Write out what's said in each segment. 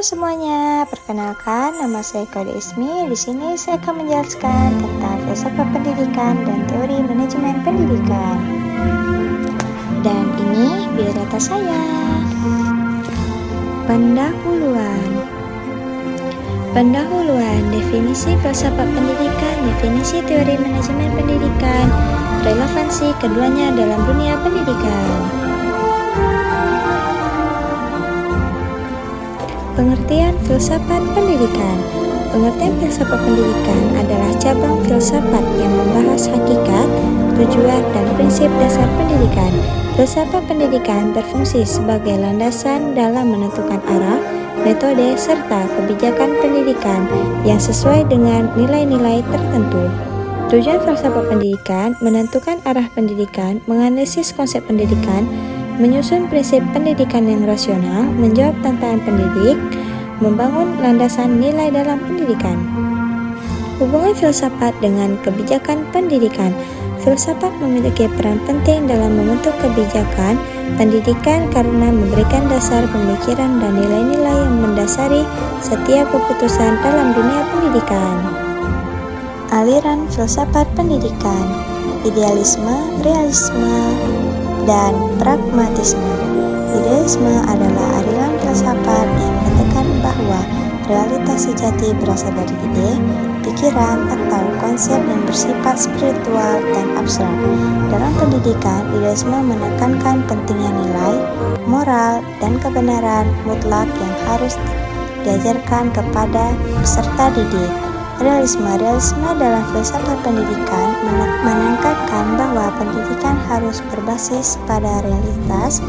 Halo semuanya, perkenalkan nama saya Kode Ismi. Di sini saya akan menjelaskan tentang filsafat pendidikan dan teori manajemen pendidikan. Dan ini biodata saya. Pendahuluan, definisi filsafat pendidikan, definisi teori manajemen pendidikan, relevansi keduanya dalam dunia pendidikan. Pengertian filsafat pendidikan. Pengertian filsafat pendidikan adalah cabang filsafat yang membahas hakikat, tujuan, dan prinsip dasar pendidikan. Filsafat pendidikan berfungsi sebagai landasan dalam menentukan arah, metode, serta kebijakan pendidikan yang sesuai dengan nilai-nilai tertentu. Tujuan filsafat pendidikan menentukan arah pendidikan, menganalisis konsep pendidikan, menyusun prinsip pendidikan yang rasional, menjawab tantangan pendidik, membangun landasan nilai dalam pendidikan. Hubungan filsafat dengan kebijakan pendidikan. Filsafat memiliki peran penting dalam membentuk kebijakan pendidikan karena memberikan dasar pemikiran dan nilai-nilai yang mendasari setiap keputusan dalam dunia pendidikan. Aliran filsafat pendidikan: idealisme, realisme, dan pragmatisme. Idealisme adalah aliran filsafat yang menekan bahwa realitas sejati berasal dari ide, pikiran, atau konsep yang bersifat spiritual dan abstrak. Dalam pendidikan, idealisme menekankan pentingnya nilai, moral, dan kebenaran mutlak yang harus diajarkan kepada peserta didik. Realisme dalam filsafat pendidikan menekankan bahwa pendidikan harus berbasis pada realitas,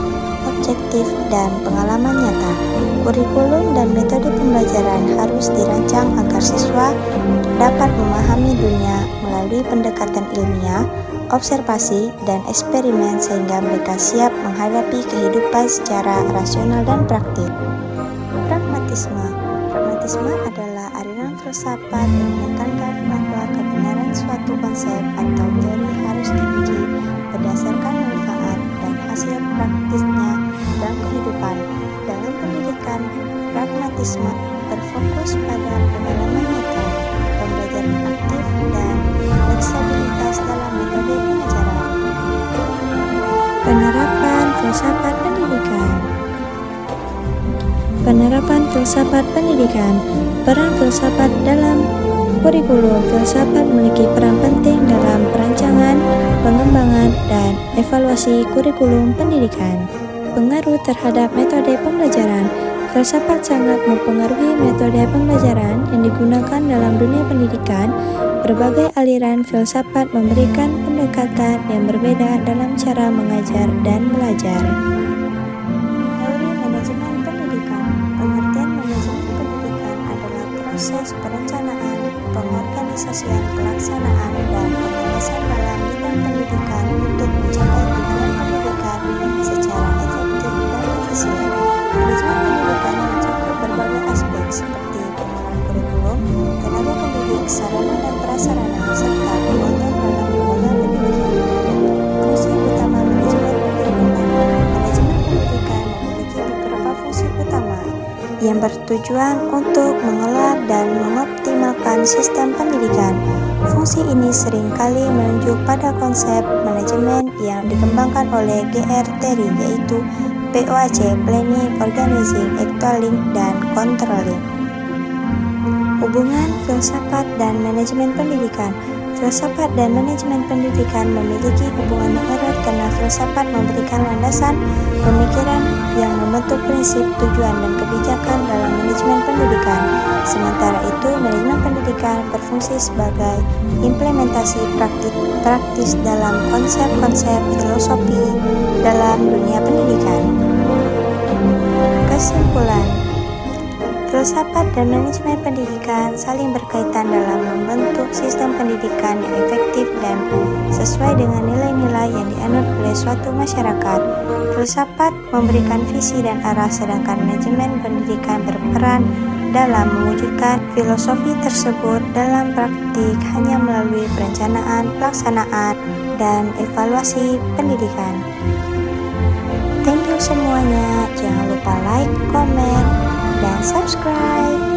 objektif, dan pengalaman nyata. Kurikulum dan metode pembelajaran harus dirancang agar siswa dapat memahami dunia melalui pendekatan ilmiah, observasi, dan eksperimen sehingga mereka siap menghadapi kehidupan secara rasional dan praktis. Pragmatisme adalah aliran filsafat yang menekankan bahwa kebenaran suatu konsep atau teori harus diuji berdasarkan manfaat dan hasil praktisnya dalam kehidupan. Dalam pendidikan, pragmatisme berfokus pada pengalaman nyata, pembelajaran aktif, dan fleksibilitas dalam metode pengajaran. Penerapan filsafat pendidikan. Penerapan filsafat pendidikan. Peran filsafat dalam kurikulum. Filsafat memiliki peran penting dalam perancangan, pengembangan, dan evaluasi kurikulum pendidikan. Pengaruh terhadap metode pembelajaran. Filsafat sangat mempengaruhi metode pembelajaran yang digunakan dalam dunia pendidikan. Berbagai aliran filsafat memberikan pendekatan yang berbeda dalam cara mengajar dan belajar. Teori manajemen pendidikan. Pengertian manajemen pendidikan adalah proses perencanaan, pengorganisasian, pelaksanaan, dan pengawasan dalam bidang pendidikan untuk mencapai tujuan pendidikan secara efektif dan efisien. Manajemen pendidikan mencakup berbagai aspek seperti pengolahan kurikulum, tenaga pendidik, sarana dan prasarana, serta keuangan dalam lembaga pendidikan. Fungsi utama manajemen pendidikan. Manajemen pendidikan memiliki beberapa fungsi utama yang bertujuan untuk mengelola dan mengoptimalkan sistem pendidikan. Fungsi ini seringkali menunjuk pada konsep manajemen yang dikembangkan oleh G.R. Terry, yaitu POAC, Planning, Organizing, Actualing, dan Controlling. Hubungan filsafat dan manajemen pendidikan. Filsafat dan manajemen pendidikan memiliki hubungan yang erat karena filsafat memberikan landasan pemikiran yang membentuk prinsip, tujuan, dan kebijakan dalam manajemen pendidikan. Sementara itu, manajemen pendidikan berfungsi sebagai implementasi praktis dalam konsep-konsep filosofi dalam dunia pendidikan. Kesimpulan: filsafat dan manajemen pendidikan saling berkaitan dalam membentuk sistem pendidikan yang efektif dan sesuai dengan nilai-nilai yang dianut oleh suatu masyarakat. Filsafat memberikan visi dan arah, sedangkan manajemen pendidikan berperan dalam mewujudkan filosofi tersebut dalam praktik hanya melalui perencanaan, pelaksanaan, dan evaluasi pendidikan. Thank you semuanya, jangan lupa like, komen, dan subscribe.